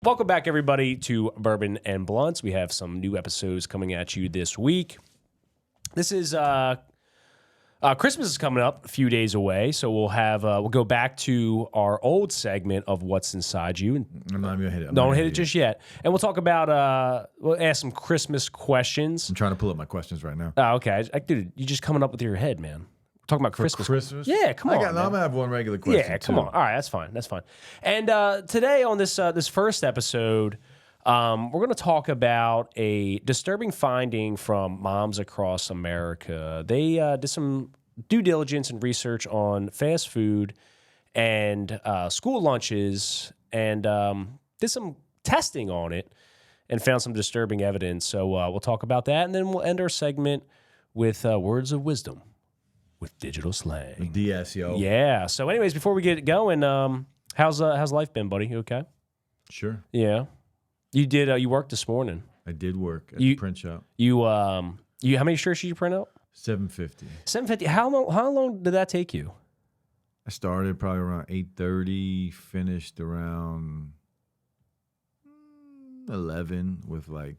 Welcome back, everybody, to Bourbon and Blunts. We have some new episodes coming at you this week. This is Christmas is coming up a few days away, so we'll go back to our old segment of What's Inside You. I'm not gonna hit it. Don't hit it just yet. And we'll talk about we'll ask some Christmas questions. I'm trying to pull up my questions right now. Oh, okay. Dude, you just coming up with your head, man. Talking about Christmas. Christmas? Yeah, come on. I'm gonna have one regular question. Yeah, come on. All right, that's fine. That's fine. And today on this first episode, we're going to talk about a disturbing finding from moms across America. They did some due diligence and research on fast food and school lunches, and did some testing on it, and found some disturbing evidence. So we'll talk about that, and then we'll end our segment with words of wisdom. With digital slang. DS, yo. Yeah. So anyways, before we get it going, how's life been, buddy? You okay? Sure. Yeah. You did you worked this morning. I did work at the print shop. You how many shirts did you print out? 750. 750. How long did that take you? I started probably around 8:30, finished around 11 with a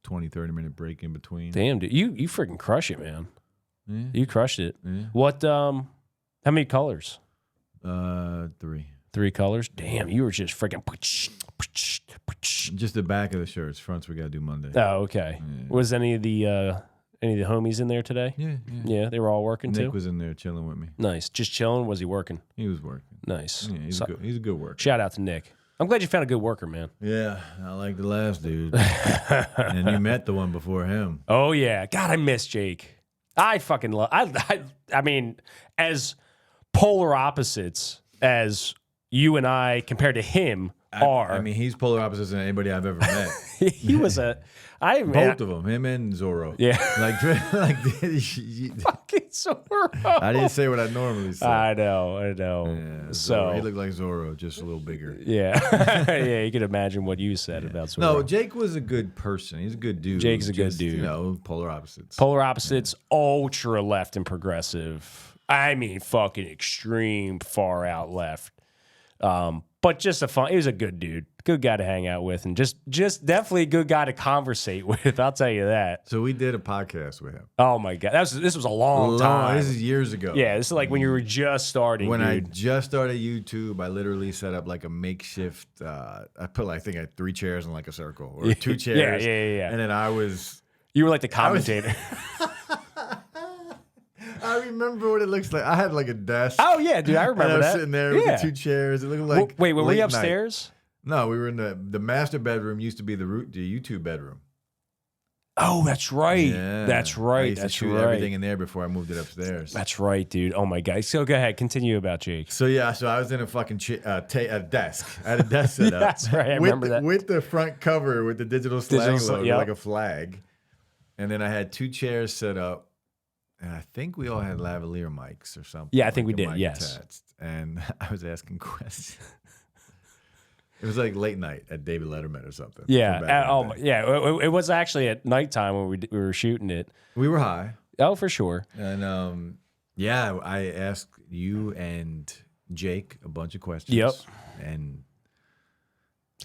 20, 30-minute break in between. Damn, dude. You freaking crush it, man. Yeah. You crushed it. Yeah. What how many colors? 3. 3 colors? Damn, you were just freaking Just the back of the shirts. Fronts we gotta do Monday. Oh, okay. Yeah. Was any of the homies in there today? Yeah. Yeah, they were all working Nick too? was in there chilling with me. Nice. Just chilling? Was he working? He was working. Nice. Yeah, he's a good worker. Shout out to Nick. I'm glad you found a good worker, man. Yeah, I like the last dude. And you met the one before him. Oh, yeah. God, I miss Jake. I fucking love... I mean, as polar opposites as you and I compared to him are... I mean, he's polar opposites than anybody I've ever met. He was a... Both of them, him and Zorro. Yeah. Fucking Zorro. I didn't say what I normally say. I know. Yeah, So... he looked like Zorro, just a little bigger. Yeah. Yeah, you can imagine what you said about Zorro. No, Jake was a good person. He's a good dude. Jake's a good dude. Polar opposites. Polar opposites, ultra left and progressive. I mean, fucking extreme far out left. But just he was a good dude, good guy to hang out with, and just definitely a good guy to conversate with. I'll tell you that. So we did a podcast with him. Oh my God, this was a long time. This is years ago. Yeah, this is like when you were just starting. When I dude. just started YouTube, I literally set up like a makeshift. I put I think I had 3 chairs in like a circle or 2 chairs. Yeah. And then You were like the commentator. I remember what it looks like. I had like a desk. Oh yeah, dude, I remember and I was that. sitting there with the 2 chairs. It looked like wait, were we late upstairs? Night. No, we were in the master bedroom. Used to be the YouTube bedroom. Oh, that's right. Yeah. That's right. I used to shoot everything in there before I moved it upstairs. That's right, dude. Oh my God. So go ahead, continue about Jake. So I was in a fucking a desk. I had a desk set up. That's right. I remember that with the front cover with the digital slang logo, like a flag. And then I had 2 chairs set up. And I think we all had lavalier mics or something. Yeah, I think we did, yes. Attached. And I was asking questions. It was like late night at David Letterman or something. Yeah. It was actually at nighttime when we were shooting it. We were high. Oh, for sure. And I asked you and Jake a bunch of questions. Yep. And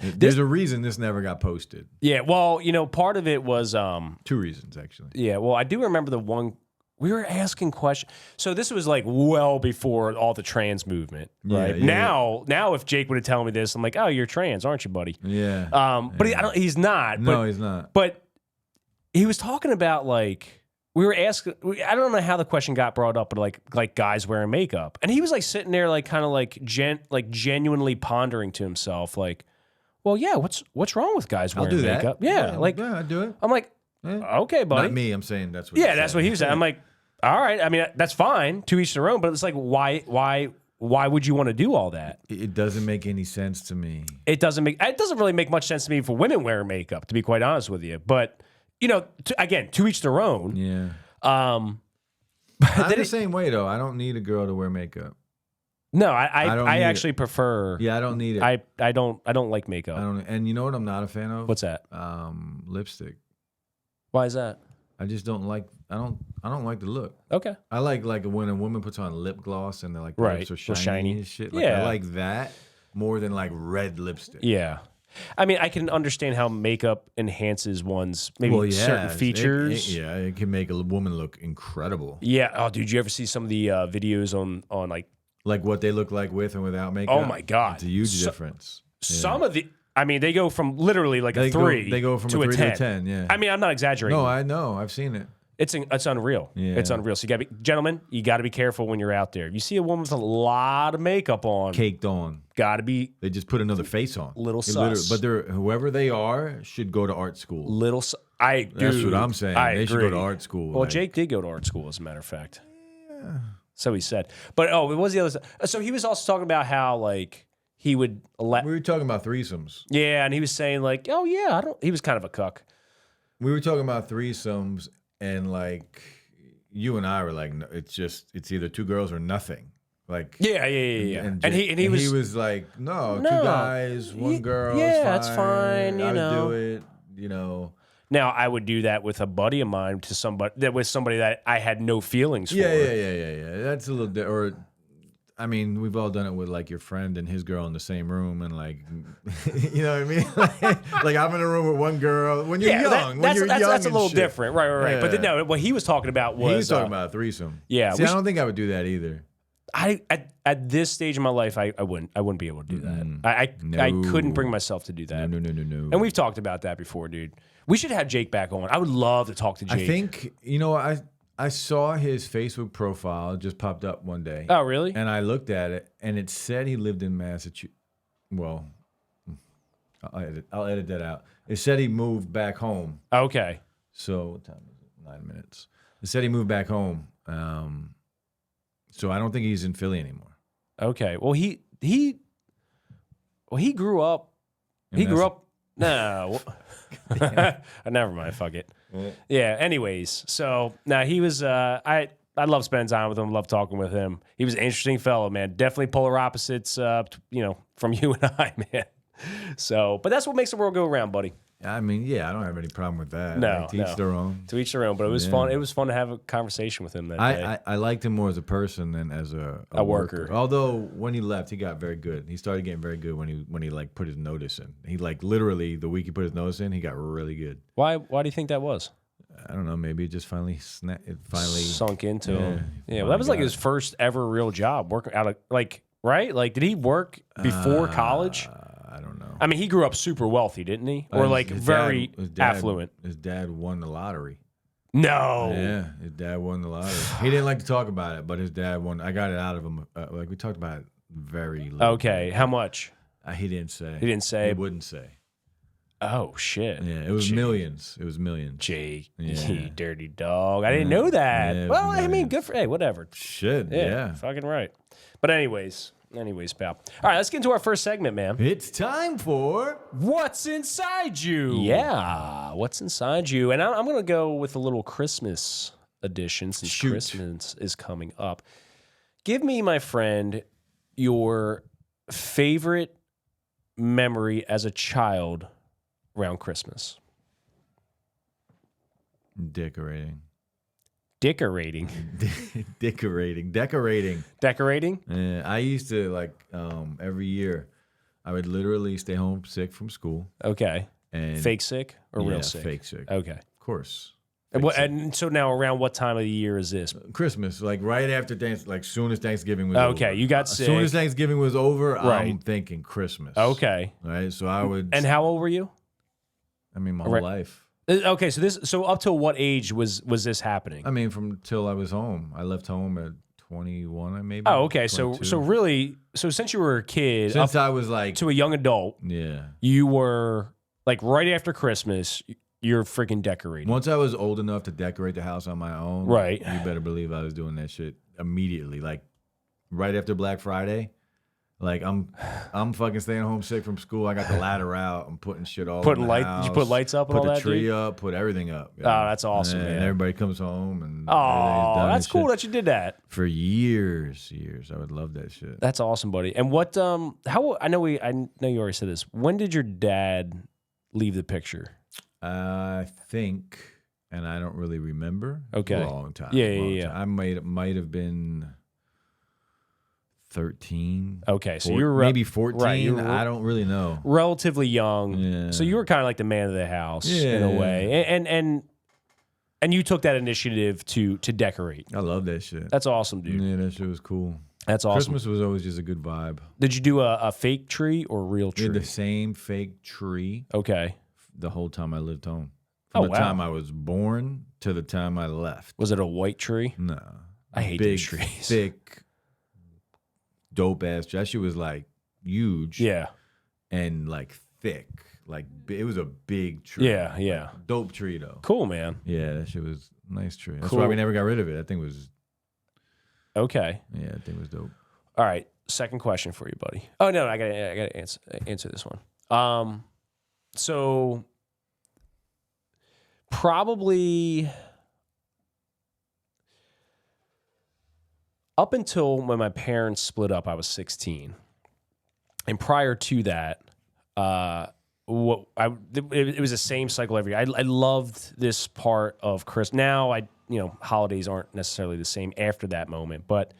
there's a reason this never got posted. Yeah. Well, part of it was 2 reasons actually. Yeah. Well, I do remember the one. We were asking questions. So this was like well before all the trans movement, right? Yeah. Now, if Jake would have told me this, I'm like, oh, you're trans, aren't you, buddy? Yeah. But he's not. No, he's not. But he was talking about like we were asking. I don't know how the question got brought up, but like guys wearing makeup, and he was like sitting there, like kind of like genuinely pondering to himself, like, well, yeah, what's wrong with guys wearing makeup? Yeah, I do it. I'm like, okay, buddy. Not me. I'm saying that's what. Yeah, that's what he was saying. I'm like, all right. I mean, that's fine. To each their own. But it's like, why would you want to do all that? It doesn't make any sense to me. It doesn't really make much sense to me for women wearing makeup, to be quite honest with you. But again, to each their own. Yeah. I'm the same way though. I don't need a girl to wear makeup. No, I actually prefer. Yeah, I don't need it. I don't like makeup. And you know what I'm not a fan of? What's that? Lipstick. Why is that? I just don't like. I don't like the look. Okay. I like when a woman puts on lip gloss and they're like right, lips are shiny and shit. Like, yeah. I like that. more than like red lipstick. Yeah. I mean, I can understand how makeup enhances one's maybe certain features. It can make a woman look incredible. Yeah. Oh, dude, you ever see some of the videos on like what they look like with and without makeup? Oh my God. It's a huge difference. Some of the, I mean, they go from literally like a 3 they go from to a 3 to to a 10, yeah. I mean, I'm not exaggerating. No, I know. I've seen it. It's unreal. Yeah. It's unreal. So you got to be, gentlemen, you got to be careful when you're out there. You see a woman with a lot of makeup on. Caked on. Got to be. They just put another face on. Little sus. But whoever they are should go to art school. That's what I'm saying. They should go to art school. Well, Jake did go to art school, as a matter of fact. Yeah. So he said. But, what was the other side? So he was also talking about how, like, he would let. We were talking about threesomes. Yeah, and he was saying, like, oh, yeah, he was kind of a cuck. We were talking about threesomes, and, like, you and I were like, no, it's either 2 girls or nothing. Like, yeah. And he was like, no, 2 guys, 1 girl. Yeah, that's fine. I would do it. You know. Now I would do that with a buddy of mine with somebody that I had no feelings for. Yeah. That's a little or. I mean, we've all done it with like your friend and his girl in the same room, and like, you know what I mean? like I'm in a room with 1 girl when you're young. That's a little shit. different, right? Yeah. But no, what he was talking about was he was talking about a threesome. Yeah, see, I don't think I would do that either. At this stage of my life, I wouldn't be able to do that. I couldn't bring myself to do that. No. And we've talked about that before, dude. We should have Jake back on. I would love to talk to Jake. I think I saw his Facebook profile just popped up one day. Oh, really? And I looked at it, and it said he lived in Massachusetts. Well, I'll edit that out. It said he moved back home. Okay. So what time is it? 9 minutes. It said he moved back home. So I don't think he's in Philly anymore. Okay. Well, he grew up. He grew up. No. Never mind. Fuck it. Yeah. Anyways, so now he was. I love spending time with him. Love talking with him. He was an interesting fellow, man. Definitely polar opposites. From you and I, man. So, but that's what makes the world go around, buddy. I mean, yeah, I don't have any problem with that. No, like, to each their own. To each their own. But it was fun. It was fun to have a conversation with him that day. I liked him more as a person than as a worker. Although when he left, he got very good. He started getting very good when he like put his notice in. He like literally the week he put his notice in, he got really good. Why do you think that was? I don't know. Maybe it just finally sunk into him. Yeah, well, that was like his first ever real job, working out of right? Like, did he work before college? I don't know. I mean, he grew up super wealthy, didn't he? Or very affluent. His dad won the lottery. No. Yeah, his dad won the lottery. He didn't like to talk about it, but his dad won. I got it out of him. We talked about it very little. Okay, how much? He didn't say. He didn't say. He wouldn't say. Oh shit! Yeah, it was millions. It was millions. Jake, you dirty dog! I didn't know that. Yeah, well, I mean, good for whatever. Shit. Yeah. Fucking right. But anyways, pal. All right, let's get into our first segment, man. It's time for What's Inside You. Yeah, What's Inside You, and I'm gonna go with a little Christmas edition since Christmas is coming up. Give me, my friend, your favorite memory as a child around Christmas. Decorating. Decorating. Yeah, I used to every year, I would literally stay home sick from school. Okay. And fake sick or real sick? Fake sick. Okay. Of course. And so now, around what time of the year is this? Christmas, like right after soon as Thanksgiving was over. Okay, you got sick. As soon as Thanksgiving was over, right. I'm thinking Christmas. Okay. Right, so I would. And how old were you? I mean, my whole life. Okay, so up till what age was this happening? I mean, from till I was home. I left home at 21, maybe. Oh, okay. 22. So since you were a kid, since I was like to a young adult, yeah, you were like right after Christmas. You're freaking decorating. Once I was old enough to decorate the house on my own, right? You better believe I was doing that shit immediately. Like right after Black Friday, like I'm fucking staying home sick from school. I got the ladder out. I'm putting shit all in the house. Did you put lights up and all that? Put the tree up. Put everything up. Oh, that's awesome, man. And everybody comes home and that's cool that you did that for years. I would love that shit. That's awesome, buddy. And what? I know you already said this. When did your dad leave the picture? I think, and I don't really remember. Okay, a long time. Yeah. I might have been 13. Okay, so you were maybe 14. Right, you were I don't really know. relatively young. Yeah. So you were kind of like the man of the house in a way, and you took that initiative to decorate. I love that shit. That's awesome, dude. Yeah, that shit was cool. That's awesome. Christmas was always just a good vibe. Did you do a fake tree or a real We tree? had the same fake tree Okay. the whole time I lived home. From the wow. time I was born to the time I left. Was it a white tree? No. I hate Big, those trees. thick, dope ass tree. That shit was like huge. Yeah. And like thick. Like it was a big tree. Yeah, yeah. Like, dope tree though. Cool, man. Yeah, that shit was a nice tree. That's Cool. why we never got rid of it. That thing was Okay. yeah, that thing was dope. All right. Second question for you, buddy. Oh no, I gotta answer this one. So probably up until when my parents split up, I was 16, and prior to that, it was the same cycle every year. I loved this part of Christmas. Now holidays aren't necessarily the same after that moment, but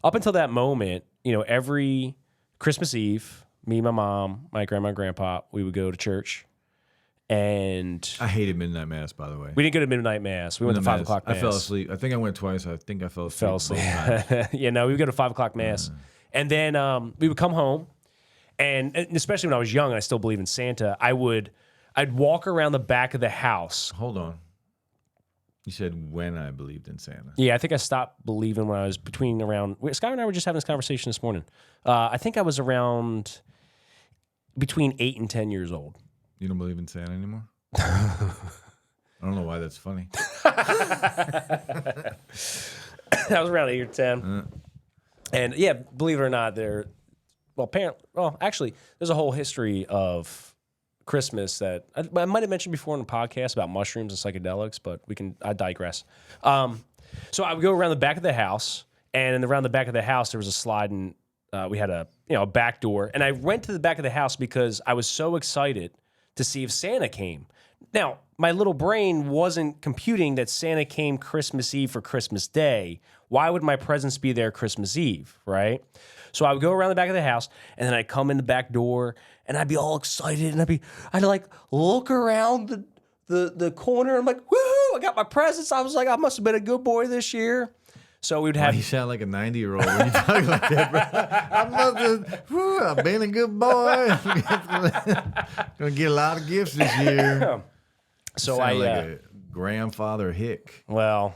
up until that moment, every Christmas Eve, me, my mom, my grandma, and grandpa, we would go to church. And I hated midnight mass, by the way. we didn't go to midnight mass. We went to 5 o'clock mass. I fell asleep. I think I went twice. I think I fell asleep. Fell asleep. both times. We would go to 5 o'clock mass. And then we would come home. And especially when I was young and I still believe in Santa, I'd walk around the back of the house. Hold on. You said when I believed in Santa. Yeah, I think I stopped believing when I was Scott and I were just having this conversation this morning. I think I was around between 8 and 10 years old. You don't believe in Santa anymore? I don't know why that's funny. I was around 8 or 10. And yeah, believe it or not, actually, there's a whole history of Christmas that I might have mentioned before in the podcast about mushrooms and psychedelics, but I digress. So I would go around the back of the house, and around the back of the house, there was a sliding, we had a back door, and I went to the back of the house because I was so excited to see if Santa came. Now, my little brain wasn't computing that Santa came Christmas Eve for Christmas Day. Why would my presents be there Christmas Eve, right? So I would go around the back of the house, and then I'd come in the back door, and I'd be all excited, and I'd like look around the corner. I'm like, woohoo! I got my presents. I was like, I must have been a good boy this year. So we'd have. You sound like a 90-year-old when you talk like that, bro. I've been a good boy. Gonna get a lot of gifts this year. So Sound like a grandfather hick. Well,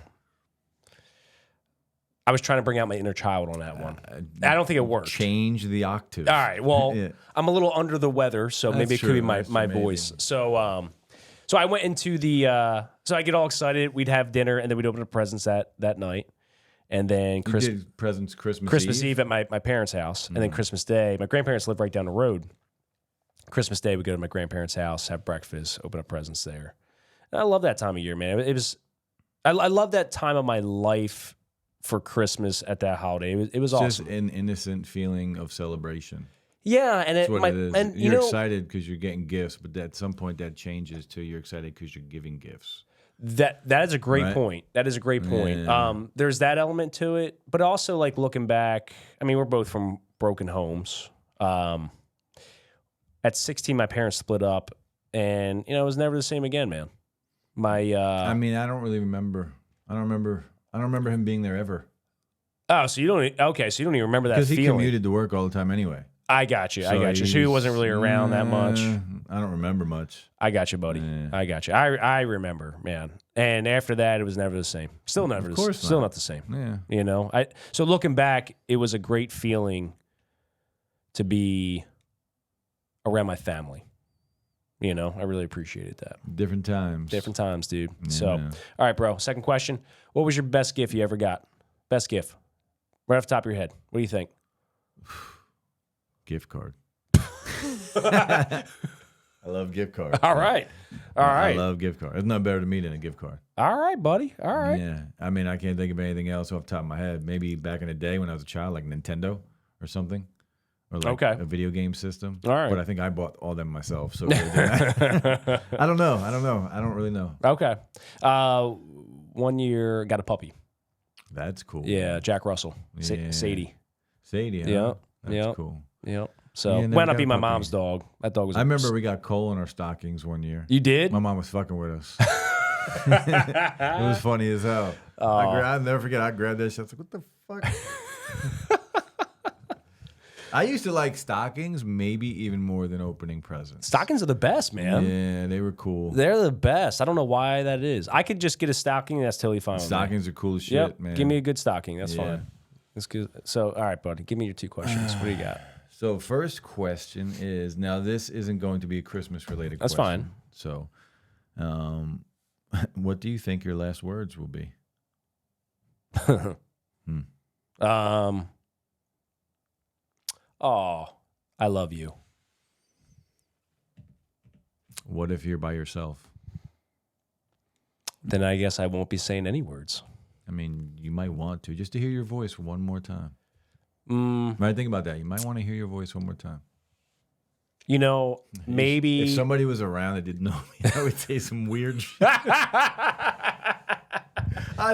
I was trying to bring out my inner child on that one. I don't think it worked. Change the octave. All right. Well, Yeah. I'm a little under the weather, so That's maybe it could true. be my That's voice. amazing. So I went into the. So I get all excited. We'd have dinner, and then we'd open the presents that night, and then You Christmas did presents Christmas Eve at my parents' house, and then Christmas Day. My grandparents lived right down the road. Christmas Day, we go to my grandparents' house, have breakfast, open up presents there. And I love that time of year, man. I love that time of my life for Christmas at that holiday. It was awesome. Just an innocent feeling of celebration. Yeah, and That's what it is. and You're excited because you're getting gifts, but at some point that changes to you're excited because you're giving gifts. That is a great Right? point. That is a great point. Yeah. There's that element to it, but also like looking back. I mean, we're both from broken homes. At 16, my parents split up, and it was never the same again, man. I mean, I don't really remember. I don't remember him being there ever. Oh, so you don't? Okay, so you don't even remember that Because he feeling. commuted to work all the time anyway. I got you. So he wasn't really around that much. I don't remember much. I got you, buddy. Yeah. I got you. I remember, man. And after that, it was never the same. Still never. Of course still not. not the same. Yeah. So looking back, it was a great feeling to be around my family. I really appreciated that. Different times. Different times, dude. Yeah. So, all right, bro. Second question. What was your best gift you ever got? Best gift. Right off the top of your head. What do you think? Gift card. I love gift cards. All right. I love gift cards. There's nothing better to me than a gift card. All right, buddy. All right. Yeah. I mean, I can't think of anything else off the top of my head. Maybe back in the day when I was a child, like Nintendo or something. Or like a video game system. All right. But I think I bought all them myself. So it really didn't matter. I don't know. I don't really know. Okay. 1 year, got a puppy. That's cool. Yeah, Jack Russell. Yeah. Sadie. Sadie, huh? Yep. That's Yep. cool. Yep. So Yeah, never why not got be a my puppy. mom's dog? That dog was. I remember we got coal in our stockings one year. You did? My mom was fucking with us. It was funny as hell. I'll never forget. I grabbed that shit. I was like, what the fuck? I used to like stockings, maybe even more than opening presents. Stockings are the best, man. Yeah, they were cool. They're the best. I don't know why that is. I could just get a stocking. That's totally fine. Stockings are cool as shit, Yep. man. Give me a good stocking. That's Yeah. fine. That's good. So, all right, buddy. Give me your 2 questions. What do you got? So first question is, now this isn't going to be a Christmas related That's question. So what do you think your last words will be? Oh, I love you. What if you're by yourself? Then I guess I won't be saying any words. I mean, you might want to, just to hear your voice one more time. Mm, Might think about that. You might want to hear your voice one more time. you know, maybe If somebody was around that didn't know me, I would say some weird shit. I'd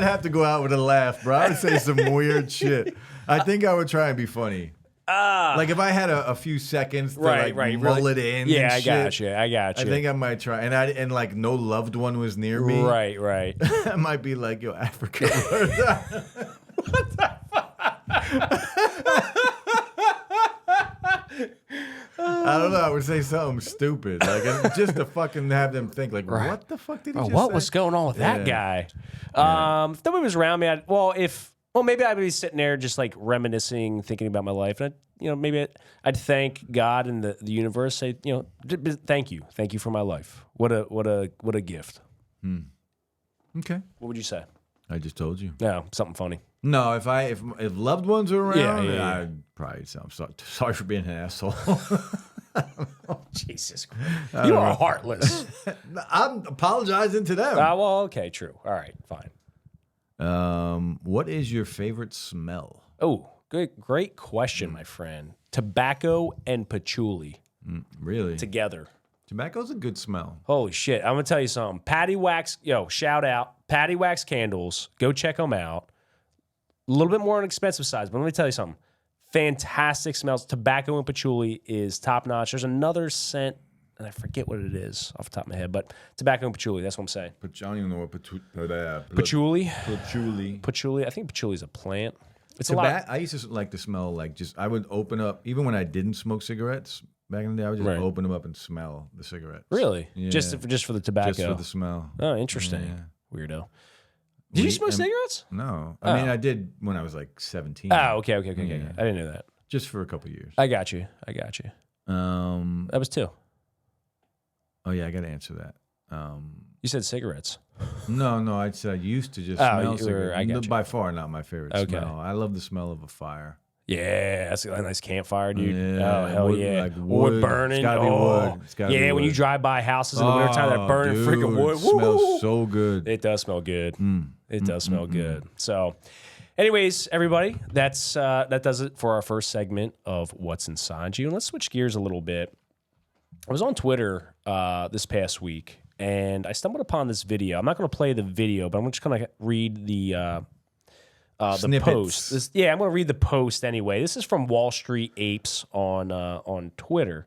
have to go out with a laugh, bro. I would say some weird shit. I think I would try and be funny. Like if I had a few seconds to right, mull it in. Yeah, and I shit, got you. I got you. I think I might try. And like no loved one was near me. Right. I might be like, yo, Africa. I don't know. I would say something stupid, like just to fucking have them think, like, what the fuck did he just what say? was going on with that guy? If nobody was around me, maybe I'd be sitting there just like reminiscing, thinking about my life, and maybe I'd thank God and the universe, say, thank you for my life. What a gift. Okay. What would you say? I just told you. No, something funny. No, if loved ones are around, Yeah. I'd probably say, I'm sorry for being an asshole. Jesus Christ. You are heartless. I'm apologizing to them. Well, okay, true. All right, fine. What is your favorite smell? Oh, great question, my friend. Tobacco and patchouli Really? together. Tobacco's a good smell. Holy shit. I'm going to tell you something. Patty Wax, shout out. Patty Wax candles. Go check them out. A little bit more on the expensive side, but let me tell you something. Fantastic smells. Tobacco and patchouli is top notch. There's another scent, and I forget what it is off the top of my head, but tobacco and patchouli, that's what I'm saying. I don't even know what Patchouli? patchouli. Patchouli. I think patchouli is a plant. It's a lot. I used to like to smell I would open up, even when I didn't smoke cigarettes back in the day, I would just open them up and smell the cigarettes. Really? Yeah. Just for the tobacco? Just for the smell. Oh, interesting. Yeah. Weirdo. Did you smoke cigarettes? No. I mean, I did when I was like 17. Oh, okay. I didn't know that. Just for a couple years. I got you. That was 2. Oh, yeah, I got to answer that. You said cigarettes. No, I said I used to just smell cigarettes. I got you. By far not my favorite Okay. smell. I love the smell of a fire. Yeah, that's a nice campfire, dude. Yeah, Oh, hell wood, yeah. like wood. burning. It's gotta be wood. It's gotta be when you wood. drive by houses in the wintertime that are burning dude, freaking wood. It smells woo! so good. It does smell good. It does smell good. So, anyways, everybody, that does it for our first segment of What's Inside You. And let's switch gears a little bit. I was on Twitter this past week, and I stumbled upon this video. I'm not going to play the video, but I'm just going to read the post. I'm going to read the post anyway. This is from Wall Street Apes on Twitter,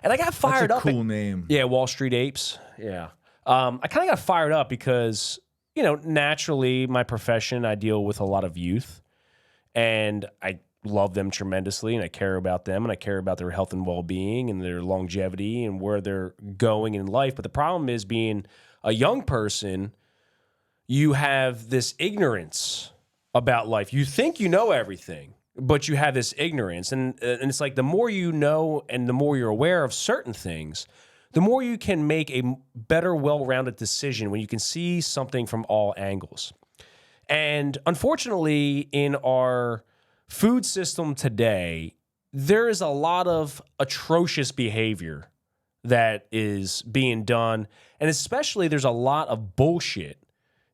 and I got fired up. That's a cool name. Yeah, Wall Street Apes. Yeah, I kind of got fired up because naturally, my profession, I deal with a lot of youth, and I love them tremendously, and I care about them, and I care about their health and well-being and their longevity and where they're going in life. But the problem is, being a young person, you have this ignorance about life. You think you know everything, but you have this ignorance. And it's like the more you know and the more you're aware of certain things, the more you can make a better, well-rounded decision when you can see something from all angles. And unfortunately, in our food system today, there is a lot of atrocious behavior that is being done. And especially there's a lot of bullshit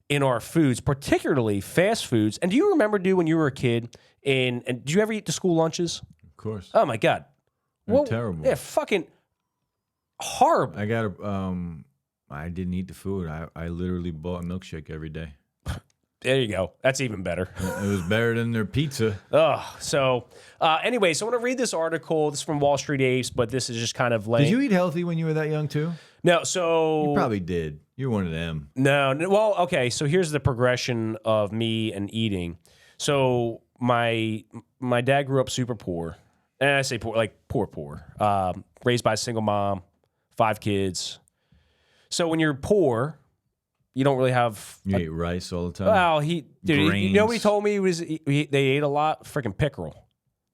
in our foods, particularly fast foods. And do you remember, dude, when you were a kid, and did you ever eat the school lunches? Of course. Oh my God. They're terrible. Yeah, fucking horrible. I didn't eat the food. I literally bought a milkshake every day. There you go. That's even better. It was better than their pizza. Anyway, so I want to read this article. This is from Wall Street Apes, but this is just kind of like. Did you eat healthy when you were that young too? No, so. You probably did. You're one of them. No, well, okay. So here's the progression of me and eating. So my dad grew up super poor, and I say poor, like poor. Raised by a single mom, 5 kids. So when you're poor, you don't really have. You ate rice all the time. Well, you know what he told me? They ate a lot freaking pickerel.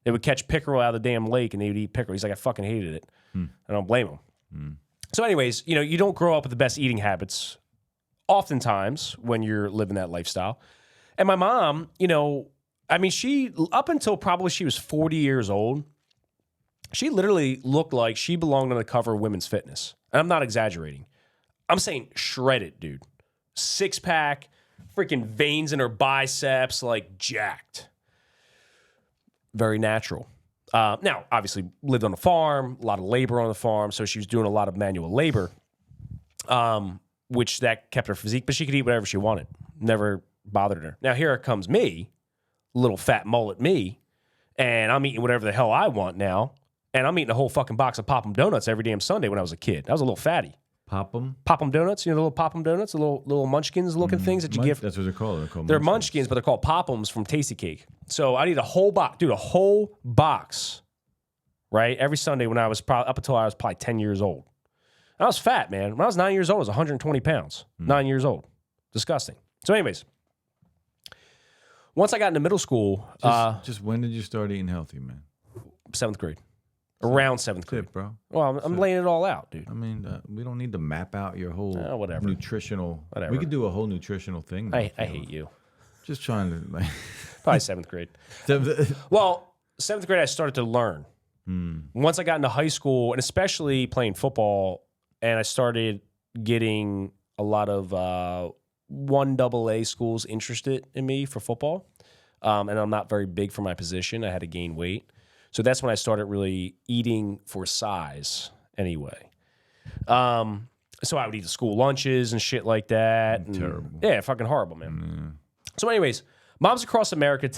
They would catch pickerel out of the damn lake and they would eat pickerel. He's like, I fucking hated it. I don't blame him. So, anyways, you don't grow up with the best eating habits. Oftentimes when you're living that lifestyle, and my mom, she up until probably she was 40 years old, she literally looked like she belonged on the cover of Women's Fitness. And I'm not exaggerating. I'm saying shredded, dude. 6-pack, freaking veins in her biceps, like jacked. Very natural. Now, obviously, lived on a farm, a lot of labor on the farm, so she was doing a lot of manual labor, which that kept her physique, but she could eat whatever she wanted. Never bothered her. Now, here comes me, little fat mullet me, and I'm eating whatever the hell I want now, and I'm eating a whole fucking box of Pop 'em donuts every damn Sunday when I was a kid. I was a little fatty. Pop 'em donuts, the little Pop 'em donuts, the little munchkins looking things that you give. That's what they're called. They're munchkins, but they're called Pop 'ems from Tasty Cake. So I'd eat a whole box, dude, a whole box, right? Every Sunday when I was up until I was probably 10 years old. And I was fat, man. When I was 9 years old, I was 120 pounds. 9 years old. Disgusting. So anyways, once I got into middle school. Just when did you start eating healthy, man? 7th grade. Around 7th grade. Tip, bro. Well, I'm laying it all out, dude. I mean, we don't need to map out your whole nutritional. Whatever. We could do a whole nutritional thing. I hate you. Just trying to like. Probably 7th grade. Well, 7th grade, I started to learn. Once I got into high school, and especially playing football, and I started getting a lot of 1AA schools interested in me for football, and I'm not very big for my position. I had to gain weight. So that's when I started really eating for size anyway. So I would eat the school lunches and shit like that. Terrible. Yeah, fucking horrible, man. So anyways, Moms Across America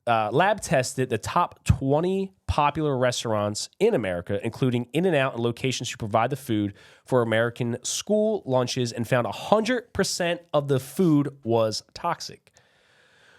lab tested the top 20 popular restaurants in America, including In-N-Out and locations who provide the food for American school lunches, and found 100% of the food was toxic.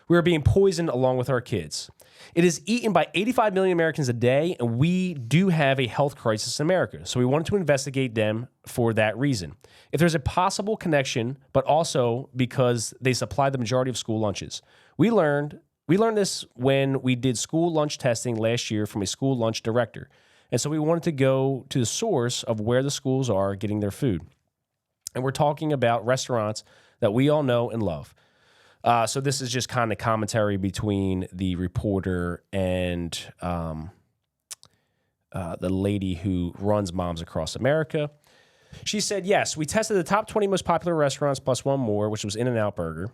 We are being poisoned along with our kids. It is eaten by 85 million Americans a day, and we do have a health crisis in America. So we wanted to investigate them for that reason. If there's a possible connection, but also because they supply the majority of school lunches. We learned this when we did school lunch testing last year from a school lunch director. And so we wanted to go to the source of where the schools are getting their food. And we're talking about restaurants that we all know and love. So this is just kind of commentary between the reporter and the lady who runs Moms Across America. She said, yes, we tested the top 20 most popular restaurants plus one more, which was In-N-Out Burger,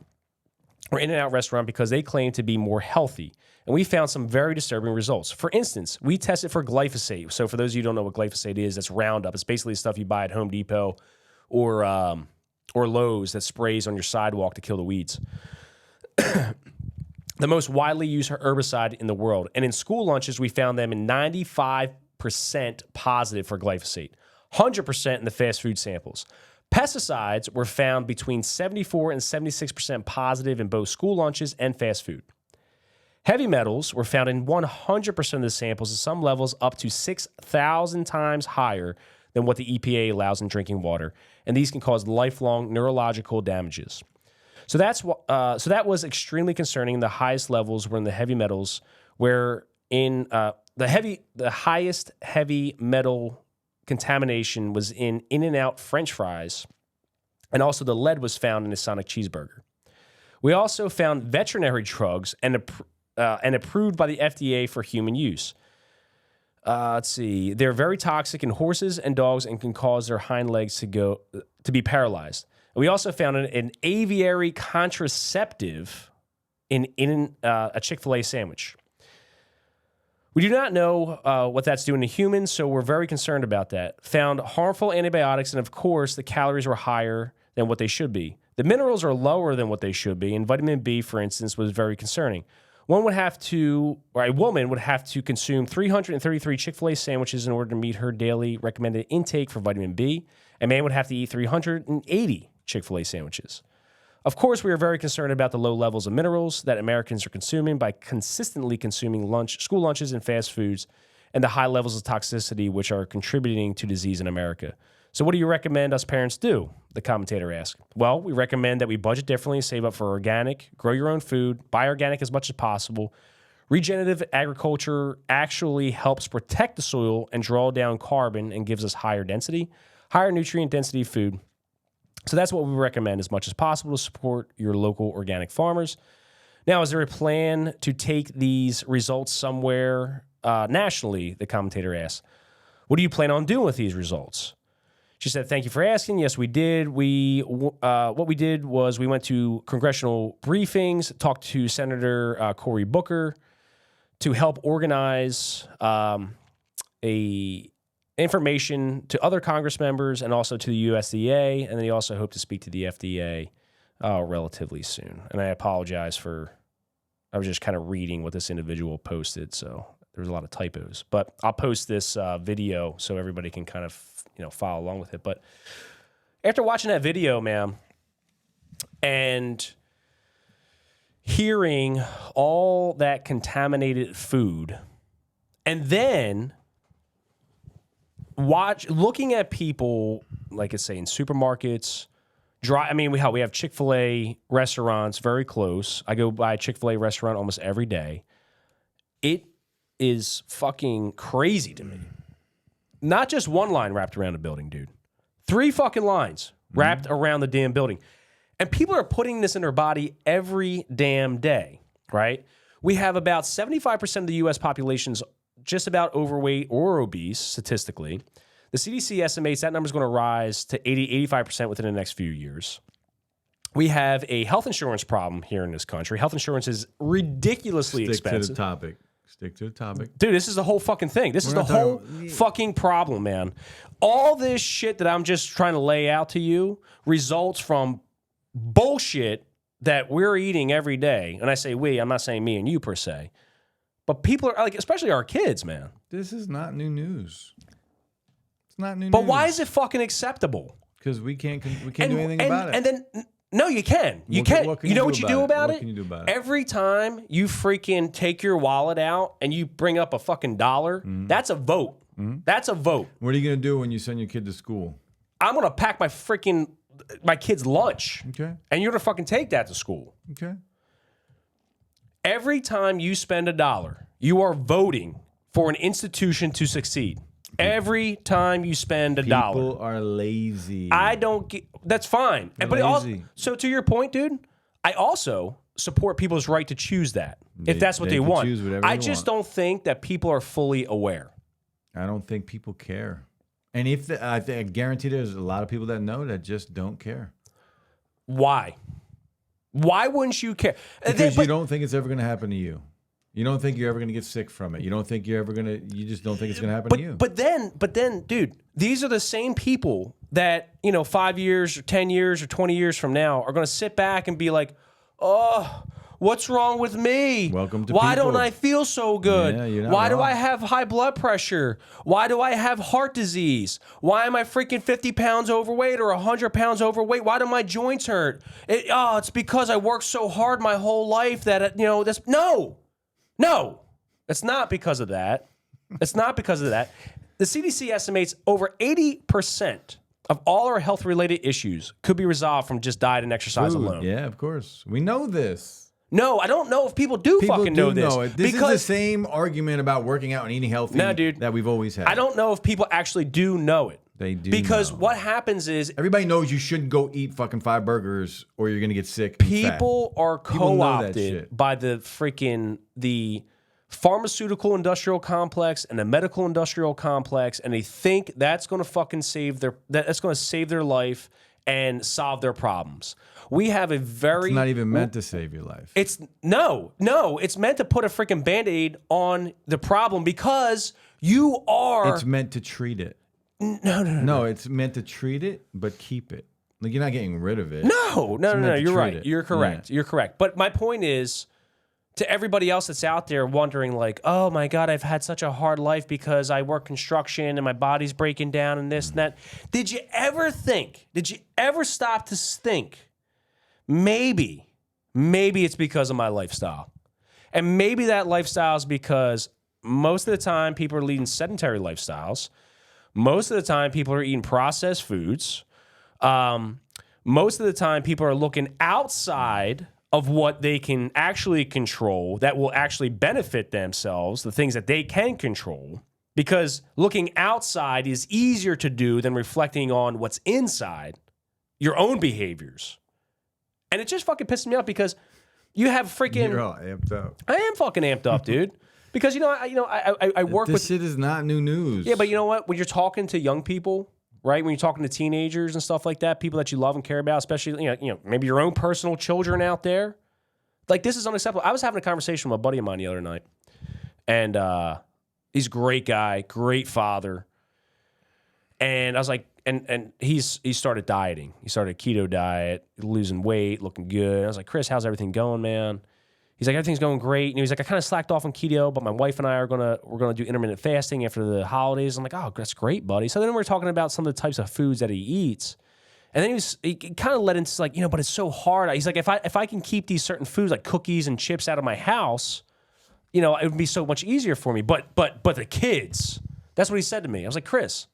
or In-N-Out restaurant, because they claim to be more healthy. And we found some very disturbing results. For instance, we tested for glyphosate. So for those of you who don't know what glyphosate is, that's Roundup. It's basically the stuff you buy at Home Depot or Lowe's that sprays on your sidewalk to kill the weeds. The most widely used herbicide in the world. And in school lunches, we found them in 95% positive for glyphosate, 100% in the fast food samples. Pesticides were found between 74 and 76% positive in both school lunches and fast food. Heavy metals were found in 100% of the samples, at some levels up to 6,000 times higher than what the EPA allows in drinking water. And these can cause lifelong neurological damages. So that was extremely concerning. The highest levels were in the heavy metals, where in the highest heavy metal contamination was in In-N-Out French fries, and also the lead was found in a Sonic cheeseburger. We also found veterinary drugs and approved by the FDA for human use. Let's see. They're very toxic in horses and dogs and can cause their hind legs to be paralyzed. We also found an aviary contraceptive in a Chick-fil-A sandwich. We do not know what that's doing to humans, so we're very concerned about that. Found harmful antibiotics, and of course, the calories were higher than what they should be. The minerals are lower than what they should be, and vitamin B, for instance, was very concerning. A woman would have to consume 333 Chick-fil-A sandwiches in order to meet her daily recommended intake for vitamin B. A man would have to eat 380 Chick-fil-A sandwiches. Of course, we are very concerned about the low levels of minerals that Americans are consuming by consistently consuming school lunches and fast foods, and the high levels of toxicity which are contributing to disease in America. So what do you recommend us parents do? The commentator asked. Well, we recommend that we budget differently, save up for organic, grow your own food, buy organic as much as possible. Regenerative agriculture actually helps protect the soil and draw down carbon and gives us higher nutrient density food. So that's what we recommend as much as possible to support your local organic farmers. Now, is there a plan to take these results somewhere nationally? The commentator asked. What do you plan on doing with these results? She said, thank you for asking. Yes, we did. What we did was we went to congressional briefings, talked to Senator Cory Booker to help organize information to other Congress members and also to the USDA. And then he also hoped to speak to the FDA relatively soon. And I apologize I was just kind of reading what this individual posted, so there was a lot of typos. But I'll post this video so everybody can kind of follow along with it. But after watching that video, man, and hearing all that contaminated food, and then looking at people, like I say, in supermarkets, we have Chick-fil-A restaurants very close. I go by a Chick-fil-A restaurant almost every day. It is fucking crazy to me. Not just one line wrapped around the building, dude. 3 fucking lines wrapped around the damn building. And people are putting this in their body every damn day, right? We have about 75% of the U.S. population's just about overweight or obese, statistically. The CDC estimates that number is going to rise to 85% within the next few years. We have a health insurance problem here in this country. Health insurance is ridiculously expensive. Stick to the topic. Dude, this is the whole fucking thing. This is the whole fucking problem, man. All this shit that I'm just trying to lay out to you results from bullshit that we're eating every day. And I say we, I'm not saying me and you per se. But people are like, especially our kids, man. This is not new news. It's not new news. But why is it fucking acceptable? Because we can't do anything about it. And then... No, you can. You can. You know what you do about it? What can you do about it? Every time you freaking take your wallet out and you bring up a fucking dollar, that's a vote. That's a vote. What are you going to do when you send your kid to school? I'm going to pack my kid's lunch. Okay. And you're going to fucking take that to school. Okay. Every time you spend $1, you are voting for an institution to succeed. Every time you spend $1. People are lazy. I don't get... That's fine. So to your point, dude, I also support people's right to choose that if that's what they want. I just don't think that people are fully aware. I don't think people care. And I guarantee there's a lot of people that know that just don't care. Why? Why wouldn't you care? Because you don't think it's ever going to happen to you. You don't think you're ever going to get sick from it. You just don't think it's going to happen to you. But then, dude, these are the same people that, 5 years or 10 years or 20 years from now are going to sit back and be like, oh, what's wrong with me? Welcome to Why people. don't I feel so good? Yeah, you're not Why do wrong. I have high blood pressure? Why do I have heart disease? Why am I freaking 50 pounds overweight or 100 pounds overweight? Why do my joints hurt? It's because I worked so hard my whole life that, No, it's not because of that. It's not because of that. The CDC estimates over 80% of all our health-related issues could be resolved from just diet and exercise alone. Yeah, of course. We know this. No, I don't know if people do fucking know this. This is the same argument about working out and eating healthy that we've always had. I don't know if people actually do know it. They do Because know. what happens is... Everybody knows you shouldn't go eat fucking 5 burgers or you're going to get sick. People are co-opted by the pharmaceutical industrial complex and the medical industrial complex, and they think that's going to fucking save their life and solve their problems. We have it's not even meant to save your life. It's meant to put a freaking Band-Aid on the problem because It's meant to treat it. No. No, it's meant to treat it, but keep it. Like you're not getting rid of it. No. You're right. It. You're correct. Yeah. You're correct. But my point is, to everybody else that's out there wondering, like, oh my God, I've had such a hard life because I work construction and my body's breaking down and this and that. Did you ever stop to think, maybe it's because of my lifestyle? And maybe that lifestyle is because most of the time people are leading sedentary lifestyles. Most of the time people are eating processed foods. Most of the time people are looking outside of what they can actually control that will actually benefit themselves, the things that they can control, because looking outside is easier to do than reflecting on what's inside, your own behaviors. And it just fucking pisses me off because you have freaking... You're all amped up. I am fucking amped up, dude. Because, I work with... This shit is not new news. Yeah, but you know what? When you're talking to young people... Right, when you're talking to teenagers and stuff like that, people that you love and care about, especially maybe your own personal children out there, like this is unacceptable. I was having a conversation with a buddy of mine the other night, and he's a great guy, great father, and I was like, and he started dieting. He started a keto diet, losing weight, looking good. I was like, Chris, how's everything going, man? He's like, everything's going great. And he's like, I kind of slacked off on keto, but my wife and I we're gonna do intermittent fasting after the holidays. I'm like, oh, that's great, buddy. So then we're talking about some of the types of foods that he eats. And then he kind of led into like, but it's so hard. He's like, if I can keep these certain foods like cookies and chips out of my house, it would be so much easier for me. But the kids, that's what he said to me. I was like, Chris,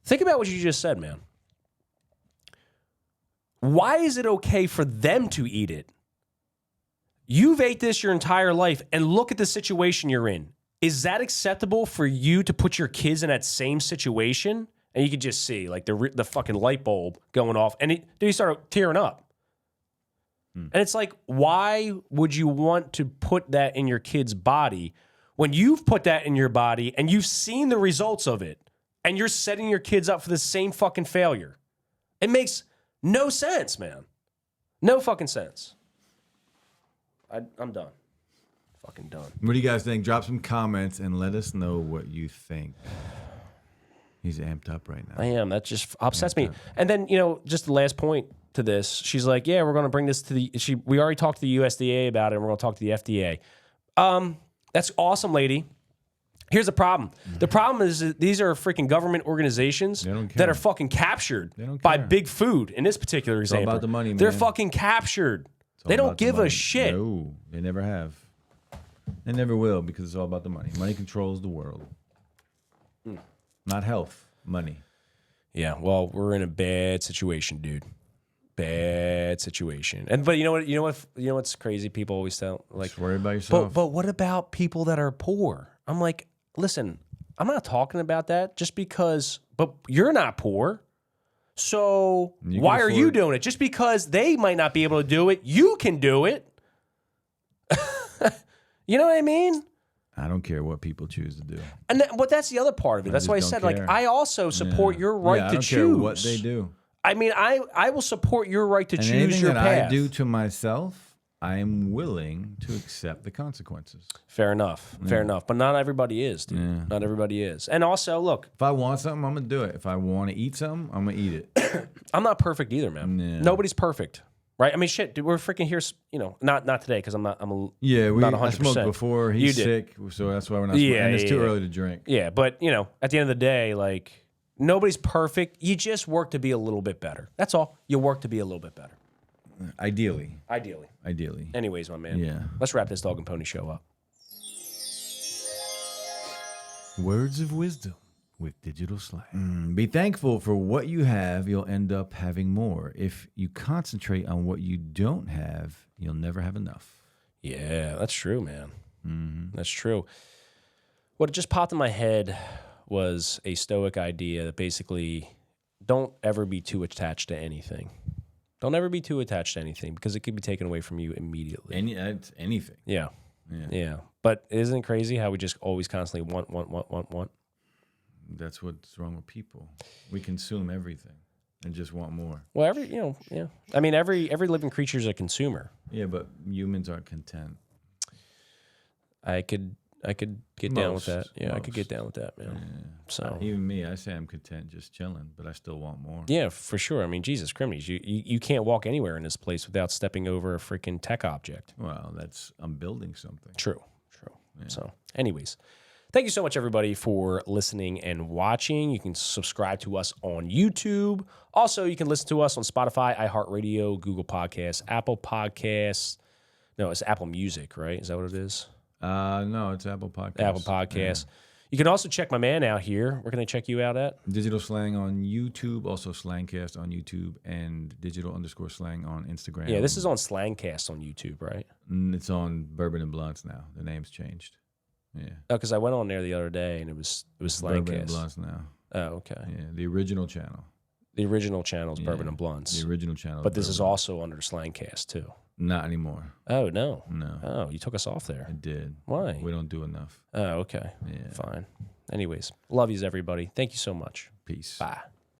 think about what you just said, man. Why is it okay for them to eat it? You've ate this your entire life, and look at the situation you're in. Is that acceptable for you to put your kids in that same situation? And you could just see, like, the fucking light bulb going off, and he started tearing up. And it's like, why would you want to put that in your kid's body when you've put that in your body and you've seen the results of it, and you're setting your kids up for the same fucking failure? It makes no sense, man. No fucking sense. I'm done. Fucking done. What do you guys think? Drop some comments and let us know what you think. He's amped up right now. I am. That just upsets me. And then, just the last point to this, she's like, yeah, we're going to bring this to we already talked to the USDA about it, and we're going to talk to the FDA. That's awesome, lady. Here's the problem. The problem is that these are freaking government organizations that are fucking captured by big food in this particular example. It's all about the money, man. They're fucking captured. They don't give a shit. No, they never have. They never will, because it's all about the money. Money controls the world. Not health, money. Yeah, well, we're in a bad situation, dude. Bad situation. But you know what's crazy? People always tell, like, just worry about yourself. But what about people that are poor? I'm like, listen, I'm not talking about that just because. But you're not poor. So why are you doing it? Just because they might not be able to do it, you can do it. You know what I mean? I don't care what people choose to do. But that's the other part of it. That's why I said, like, I also support your right to choose. I don't care what they do. I mean, I will support your right to choose your path. Anything that I do to myself, I am willing to accept the consequences. Fair enough. Fair enough. But not everybody is, dude. Yeah. Not everybody is. And also, look. If I want something, I'm going to do it. If I want to eat something, I'm going to eat it. I'm not perfect either, man. Yeah. Nobody's perfect. Right? I mean, shit, dude, we're freaking here, not today, because not 100%. I smoked before. He's sick, so that's why we're not smoking. And it's too early to drink. Yeah, but, at the end of the day, like, nobody's perfect. You just work to be a little bit better. That's all. You work to be a little bit better. Ideally. Anyways, my man. Yeah. Let's wrap this Dog and Pony show up. Words of wisdom with digital slang. Be thankful for what you have. You'll end up having more. If you concentrate on what you don't have, you'll never have enough. Yeah, that's true, man. That's true. What just popped in my head was a Stoic idea that basically don't ever be too attached to anything. Don't ever be too attached to anything because it could be taken away from you immediately. Anything. Yeah. But isn't it crazy how we just always constantly want? That's what's wrong with people. We consume everything and just want more. Well, I mean, every living creature is a consumer. Yeah, but humans aren't content. I could get down with that. Yeah, I could get down with that, man. Yeah. So Even me, I say I'm content just chilling, but I still want more. yeah, for sure. I mean, Jesus Christ, you can't walk anywhere in this place without stepping over a freaking tech object. Well, I'm building something. True. Yeah. So, anyways, thank you so much, everybody, for listening and watching. You can subscribe to us on YouTube. Also, you can listen to us on Spotify, iHeartRadio, Google Podcasts, Apple Podcasts. No, it's Apple Music, right? Is that what it is? No, it's Apple Podcasts. Apple Podcasts. Yeah. You can also check my man out here. Where can they check you out at? Digital Slang on YouTube, also Slangcast on YouTube, and Digital_Slang on Instagram. Yeah, this is on Slangcast on YouTube, right? It's on Bourbon and Blunts now. The name's changed. Yeah. Oh, because I went on there the other day and it was Slangcast. Bourbon and Blunts now. Oh, okay. Yeah, the original channel. The original channel is Bourbon and Blunts. The original channel. But this is also under Slangcast too. Not anymore. Oh, no. No. Oh, you took us off there. I did. Why? We don't do enough. Oh, okay. Yeah. Fine. Anyways, love yous, everybody. Thank you so much. Peace. Bye.